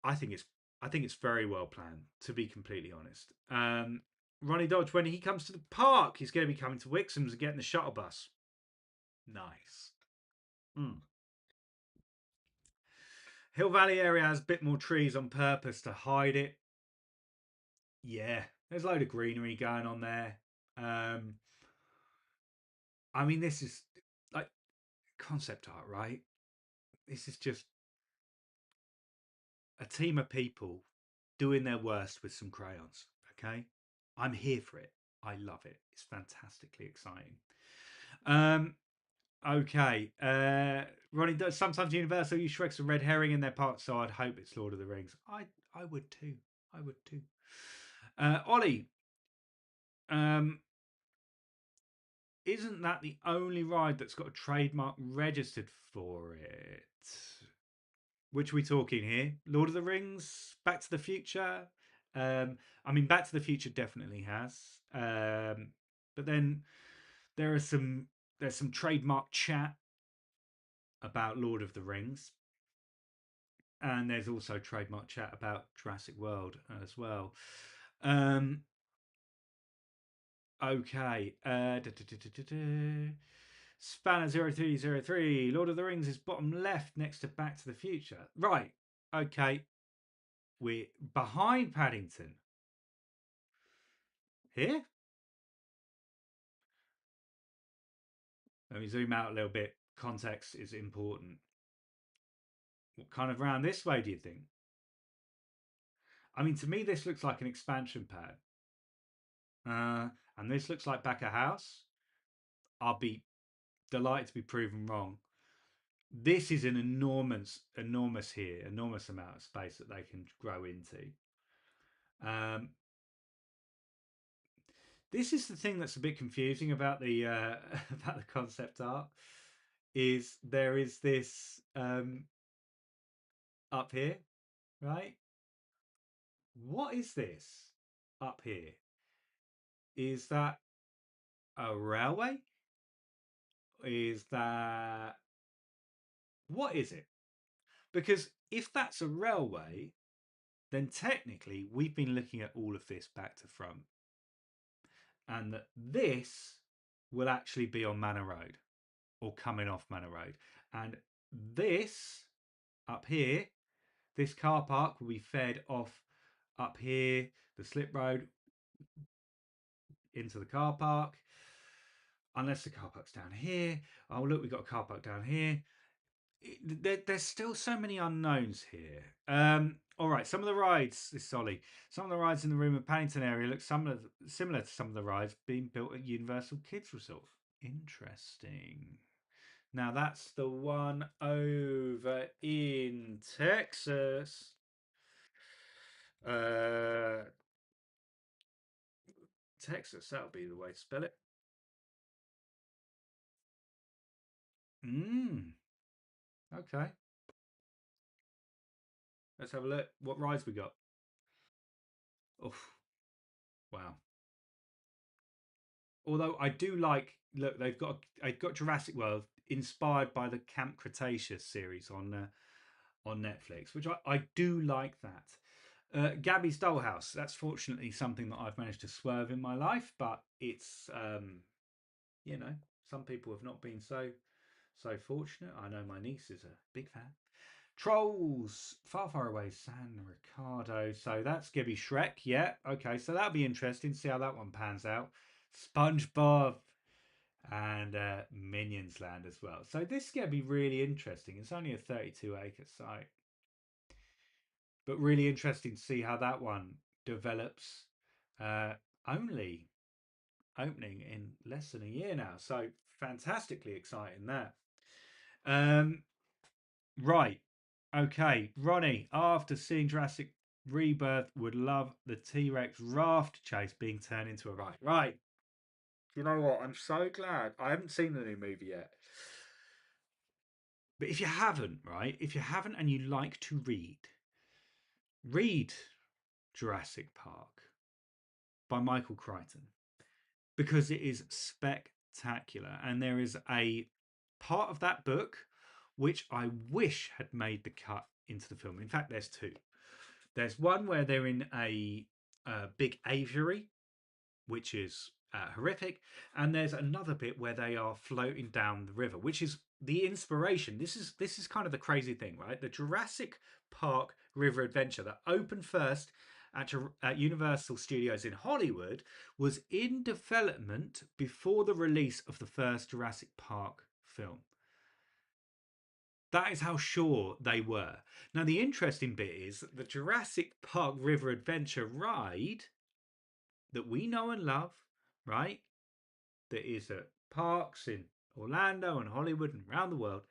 I think it's very well planned, to be completely honest. Ronnie Dodge, when he comes to the park, he's going to be coming to Wixham's and getting the shuttle bus. Nice. Mm. Hill Valley area has a bit more trees on purpose to hide it. Yeah, there's a load of greenery going on there. I mean, this is like concept art, right? This is just a team of people doing their worst with some crayons. Okay, I'm here for it. I love it. It's fantastically exciting. Okay. Ronnie, sometimes Universal use Shrek's a red herring in their parts, so I'd hope it's Lord of the Rings. I would too. I would too. Ollie, um, isn't that the only ride that's got a trademark registered for it? Which are we talking here? Lord of the Rings, Back to the Future, I mean, Back to the Future definitely has, but then there are some there's some trademark chat about Lord of the Rings, and there's also trademark chat about Jurassic World as well. Um, okay. Spanner 0303. Lord of the Rings is bottom left next to Back to the Future. Right. Okay. We're behind Paddington. Here? Let me zoom out a little bit. Context is important. What kind of round this way do you think? I mean, to me, this looks like an expansion pad. And this looks like back a house. I'll be delighted to be proven wrong. This is an enormous amount of space that they can grow into. Um, this is the thing that's a bit confusing about the about the concept art. Is there is this up here, right? What is this up here? Is that a railway? Is that what is it? Because if that's a railway, then technically we've been looking at all of this back to front, and that this will actually be on Manor Road or coming off Manor Road, and this up here, this car park will be fed off up here, the slip road into the car park, unless the car park's down here. Oh look, we've got a car park down here. There's still so many unknowns here. All right, some of the rides, this is Ollie. Some of the rides in the Room of Paddington area look similar to some of the rides being built at Universal Kids Resort. Interesting. Now that's the one over in Texas. Uh, Texas, that'll be the way to spell it. Okay. Let's have a look. What rides we got? Oh, wow. Although I do like, look, they've got Jurassic World inspired by the Camp Cretaceous series on Netflix, which I do like that. Gabby's Dollhouse. That's fortunately something that I've managed to swerve in my life, but it's you know, some people have not been so fortunate. I know my niece is a big fan. Trolls, Far Far Away, San Ricardo. So that's gonna be Shrek. Yeah, okay. So that'll be interesting. See how that one pans out. SpongeBob and Minions Land as well. So this is gonna be really interesting. It's only a 32-acre site, but really interesting to see how that one develops. Uh, only opening in less than a year now, so fantastically exciting that. Um, Right. Okay, Ronnie, after seeing Jurassic Rebirth, would love the T Rex raft chase being turned into a ride. Right. You know what? I'm so glad. I haven't seen the new movie yet. But if you haven't, right? If you haven't and you like to read Jurassic Park by Michael Crichton because it is spectacular. And there is a part of that book which I wish had made the cut into the film. In fact, there's two. There's one where they're in a big aviary, which is horrific, and there's another bit where they are floating down the river, which is the inspiration. This is kind of the crazy thing, right? The Jurassic Park River Adventure that opened first at Universal Studios in Hollywood was in development before the release of the first Jurassic Park film. That is how sure they were. Now, the interesting bit is that the Jurassic Park River Adventure ride that we know and love, right? That is at parks in Orlando and Hollywood and around the world.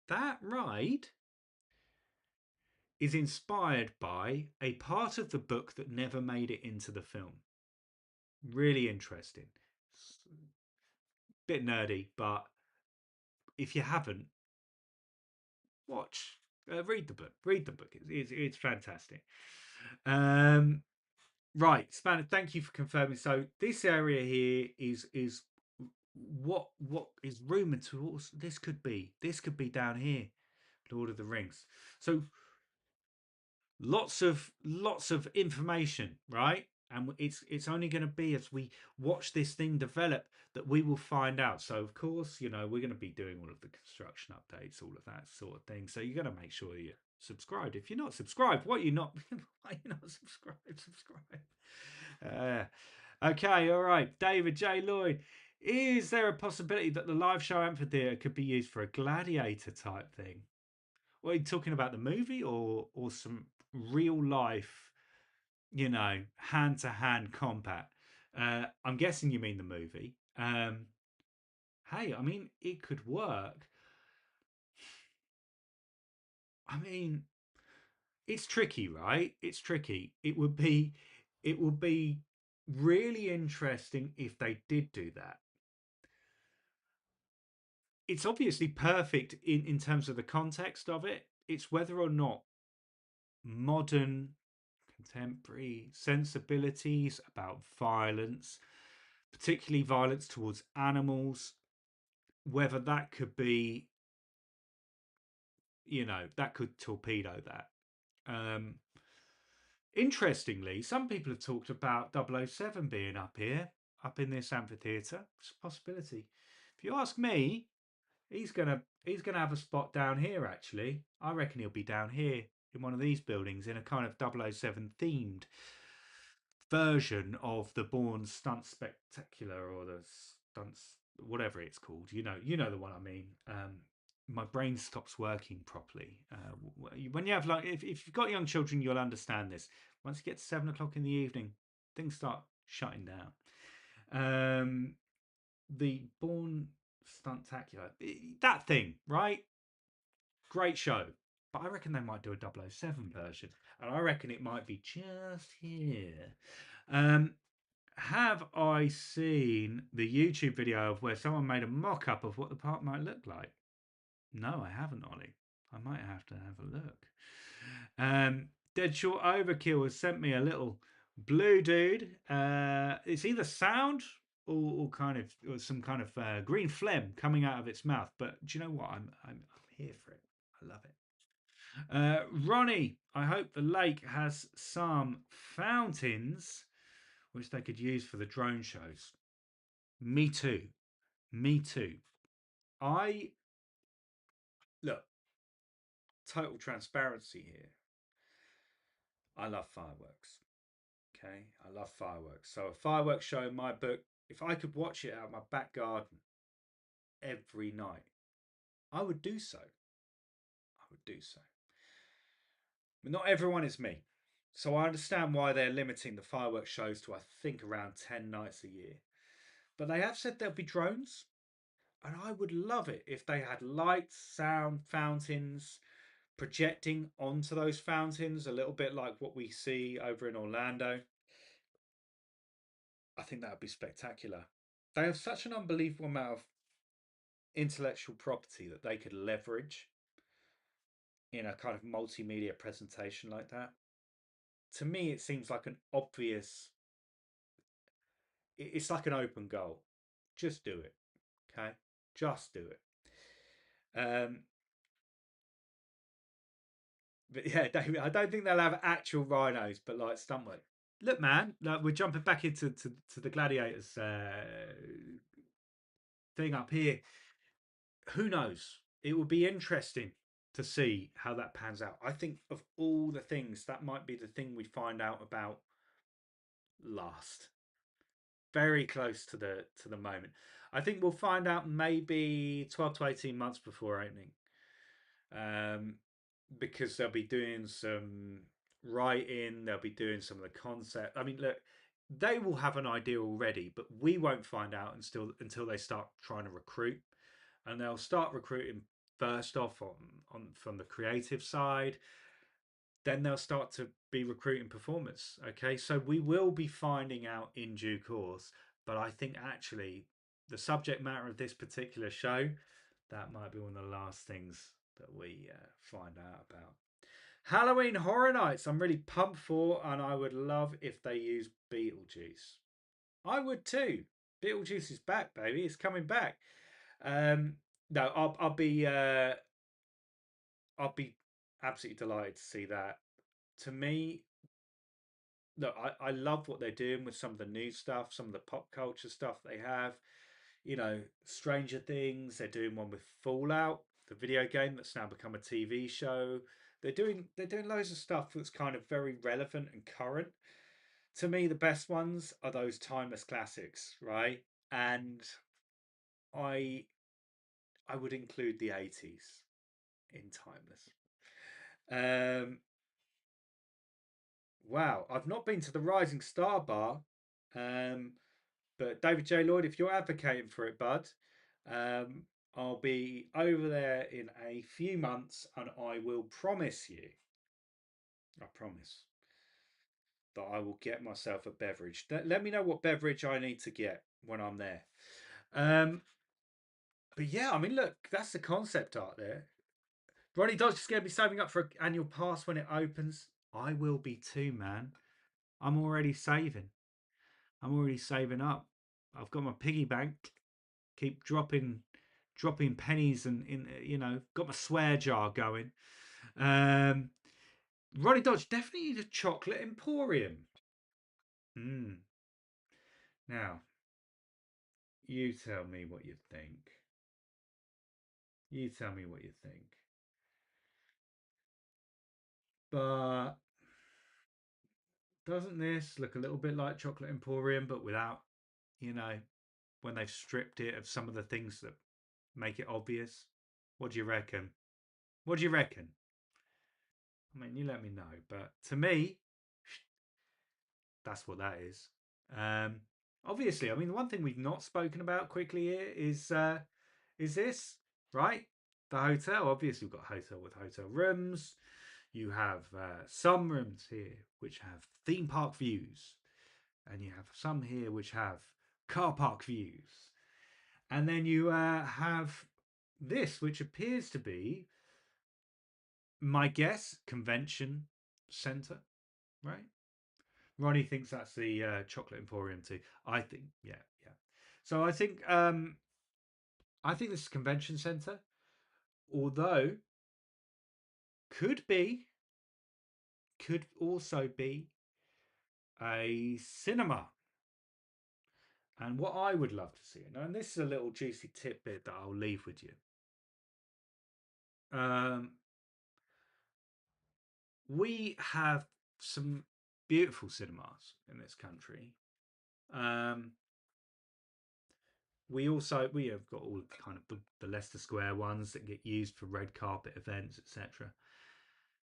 That ride is inspired by a part of the book that never made it into the film. Really interesting. Bit nerdy, but if you haven't, watch, read the book. Read the book. It's fantastic. Um, Right, Spanner. Thank you for confirming. So this area here is what is rumored to also, this could be down here, Lord of the Rings. So lots of information, right? And it's only going to be as we watch this thing develop that we will find out. So of course, we're going to be doing all of the construction updates, all of that sort of thing. So you got to make sure you're subscribed. If you're not subscribed, what you not why you not subscribed? Subscribe. Okay, all right. David J. Lloyd, is there a possibility that the live show amphitheater could be used for a gladiator type thing? Well, are you talking about the movie or some real life, hand to hand combat? I'm guessing you mean the movie. Hey, I mean, it could work. I mean, it's tricky, right? It's tricky. It would be really interesting if they did do that. It's obviously perfect in terms of the context of it. It's whether or not modern contemporary sensibilities about violence, particularly violence towards animals, whether that could be, that could torpedo that. Um, Interestingly, some people have talked about 007 being up here, up in this amphitheatre. It's a possibility. If you ask me, he's gonna have a spot down here. Actually, I reckon he'll be down here in one of these buildings in a kind of 007 themed version of the Bourne Stunt Spectacular or the stunts, whatever it's called. You know the one I mean. My brain stops working properly when you have, like, if you've got young children, you'll understand this. Once you get to 7 o'clock in the evening, things start shutting down. The Bourne Stuntacular, that thing, right? Great show. But I reckon they might do a 007 version. And I reckon it might be just here. Um, have I seen the YouTube video of where someone made a mock up of what the park might look like? No, I haven't, Ollie. I might have to have a look. Dead Short Overkill has sent me a little blue dude. It's either sound or kind of or some kind of green phlegm coming out of its mouth. But do you know what? I'm here for it. I love it. Ronnie, I hope the lake has some fountains which they could use for the drone shows. Me too. Me too. I look, total transparency here. I love fireworks. Okay, I love fireworks. So a fireworks show in my book, if I could watch it out of my back garden every night, I would do so. I would do so. But not everyone is me. So I understand why they're limiting the fireworks shows to, I think, around 10 nights a year. But they have said there'll be drones. And I would love it if they had lights, sound, fountains projecting onto those fountains, a little bit like what we see over in Orlando. I think that would be spectacular. They have such an unbelievable amount of intellectual property that they could leverage in a kind of multimedia presentation like that. To me, it seems like an obvious, it's like an open goal. Just do it. Okay. Just do it. Um, but yeah, David, I don't think they'll have actual rhinos, but like stunt work. Look, man, like we're jumping back into to the gladiators thing up here. Who knows? It will be interesting to see how that pans out. I think of all the things, that might be the thing we find out about last. Very close to the moment. I think we'll find out maybe 12 to 18 months before opening. Um, because they'll be doing some writing, they'll be doing some of the concept. I mean, look, they will have an idea already, but we won't find out until they start trying to recruit, and they'll start recruiting first off on from the creative side. Then they'll start to be recruiting performers. Okay, so we will be finding out in due course. But I think actually the subject matter of this particular show, that might be one of the last things that we find out about. Halloween Horror Nights. I'm really pumped for, and I would love if they use Beetlejuice. I would too. Beetlejuice is back, baby. It's coming back. Um, no, I'll be absolutely delighted to see that. To me, look, I love what they're doing with some of the new stuff, some of the pop culture stuff they have. You know, Stranger Things. They're doing one with Fallout, the video game that's now become a TV show. They're doing loads of stuff that's kind of very relevant and current. To me, the best ones are those timeless classics, right? And I I would include the 80s in timeless. Um, wow, I've not been to the Rising Star Bar, um, but David J. Lloyd, if you're advocating for it, bud, um, I'll be over there in a few months, and I will promise you, I promise that I will get myself a beverage. Let me know what beverage I need to get when I'm there. Um, but yeah, I mean, look, that's the concept art there. Ronnie Dodge is going to be saving up for an annual pass when it opens. I will be too, man. I'm already saving. I'm already saving up. I've got my piggy bank. Keep dropping pennies and got my swear jar going. Um, Ronnie Dodge definitely need a chocolate emporium. Mm. Now, you tell me what you think. You tell me what you think. But doesn't this look a little bit like chocolate emporium, but without, you know, when they've stripped it of some of the things that make it obvious? What do you reckon? What do you reckon? I mean, you let me know. But to me, that's what that is. Um, Obviously, I mean, the one thing we've not spoken about quickly here is this, right? The hotel. Obviously, we've got a hotel with hotel rooms. You have some rooms here which have theme park views, and you have some here which have car park views, and then you have this, which appears to be, my guess, convention center, right? Ronnie thinks that's the chocolate emporium too. I think, yeah, yeah. So I think this is convention center, although could be, could also be a cinema. And what I would love to see, and this is a little juicy tidbit that I'll leave with you. Um, we have some beautiful cinemas in this country. Um, we have got all kind of the Leicester Square ones that get used for red carpet events, etc.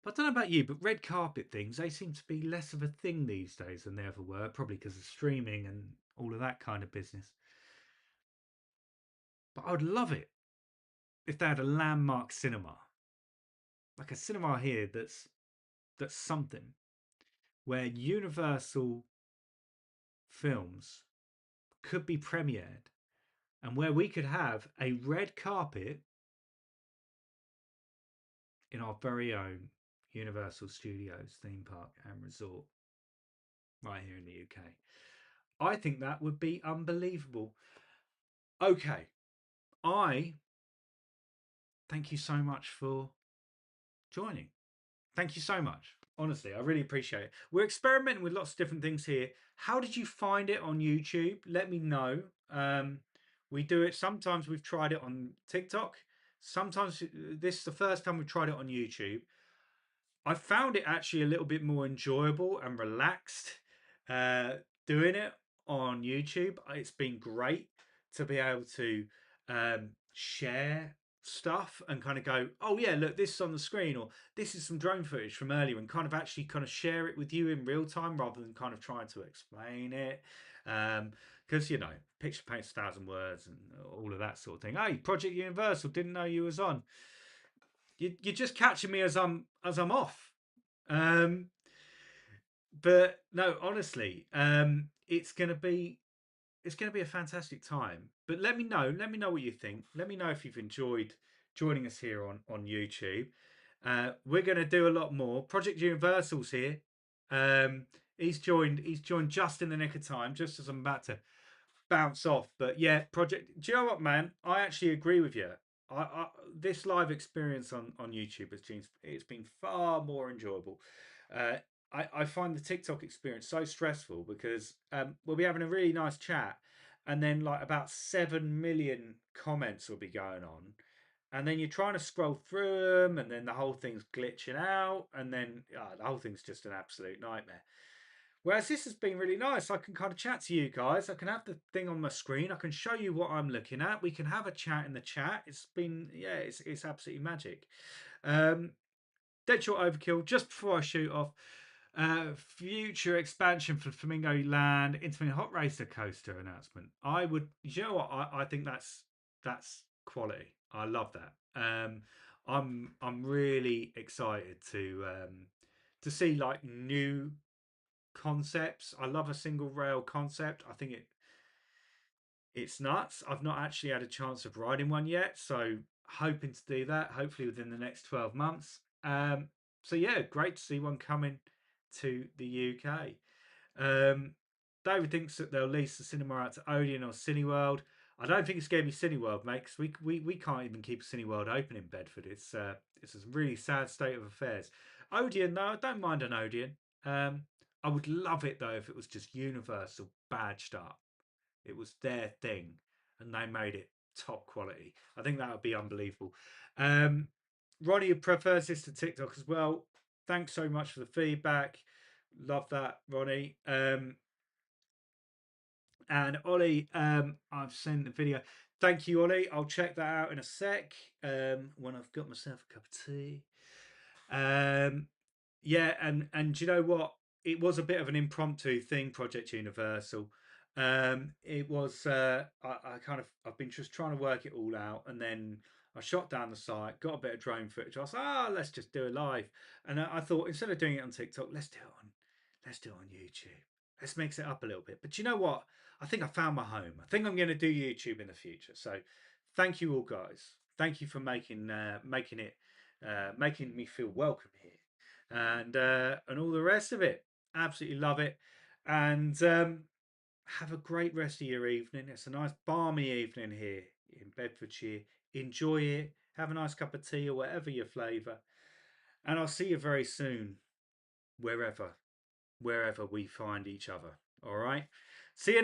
But I don't know about you, but red carpet things, they seem to be less of a thing these days than they ever were, probably because of streaming and all of that kind of business. But I would love it if they had a landmark cinema, like a cinema here that's something where Universal films could be premiered and where we could have a red carpet in our very own Universal Studios theme park and resort right here in the UK. I think that would be unbelievable. Okay, I thank you so much for joining. Thank you so much. Honestly, I really appreciate it. We're experimenting with lots of different things here. How did you find it on YouTube? Let me know. We do it. Sometimes we've tried it on TikTok. Sometimes this is the first time we've tried it on YouTube. I found it actually a little bit more enjoyable and relaxed uh, doing it on YouTube. It's been great to be able to share stuff and kind of go, oh yeah, look, this is on the screen, or this is some drone footage from earlier, and kind of actually kind of share it with you in real time rather than kind of trying to explain it. Because picture paints 1,000 words and all of that sort of thing. Hey, Project Universal, didn't know you was on. You're just catching me as I'm off. Um, but no, honestly, it's gonna be a fantastic time. But let me know what you think. Let me know if you've enjoyed joining us here on YouTube. We're going to do a lot more. Project Universal's here. Um, he's joined. He's joined just in the nick of time, just as I'm about to bounce off. But yeah, Project. Do you know what, man? I actually agree with you. I this live experience on YouTube has been it's been far more enjoyable. Uh, I find the TikTok experience so stressful because we'll be having a really nice chat, and then like about 7 million comments will be going on, and then you're trying to scroll through them, and then the whole thing's glitching out, and then the whole thing's just an absolute nightmare. Whereas this has been really nice. I can kind of chat to you guys. I can have the thing on my screen. I can show you what I'm looking at. We can have a chat in the chat. It's been, yeah, it's absolutely magic. Um, Deadshot Overkill, just before I shoot off, future expansion for Flamingo Land into a hot racer coaster announcement. I would, you know what? I think that's quality. I love that. I'm really excited to see like new concepts. I love a single rail concept. I think it's nuts. I've not actually had a chance of riding one yet, so hoping to do that. Hopefully within the next 12 months. So yeah, great to see one coming to the UK. Um, David thinks that they'll lease the cinema out to Odeon or Cineworld. I don't think it's going to be Cineworld, mate, because we can't even keep a Cineworld open in Bedford. It's a really sad state of affairs. Odeon, though, I don't mind an Odeon. Um, I would love it though if it was just Universal badged up. It was their thing, and they made it top quality. I think that would be unbelievable. Um, Ronnie prefers this to TikTok as well. Thanks so much for the feedback. Love that, Ronnie. And Ollie, I've sent the video. Thank you, Ollie. I'll check that out in a sec when I've got myself a cup of tea. Um, yeah, and do you know what? It was a bit of an impromptu thing, Project Universal. It was I kind of I've been just trying to work it all out, and then I shot down the site, got a bit of drone footage. I was like, let's just do it live. And I thought instead of doing it on TikTok, let's do it on YouTube. Let's mix it up a little bit. But you know what? I think I found my home. I think I'm going to do YouTube in the future. So thank you all, guys. Thank you for making me feel welcome here, and all the rest of it. Absolutely love it, and have a great rest of your evening. It's a nice balmy evening here in Bedfordshire. Enjoy it. Have a nice cup of tea or whatever your flavour, and I'll see you very soon, wherever we find each other. All right. See you.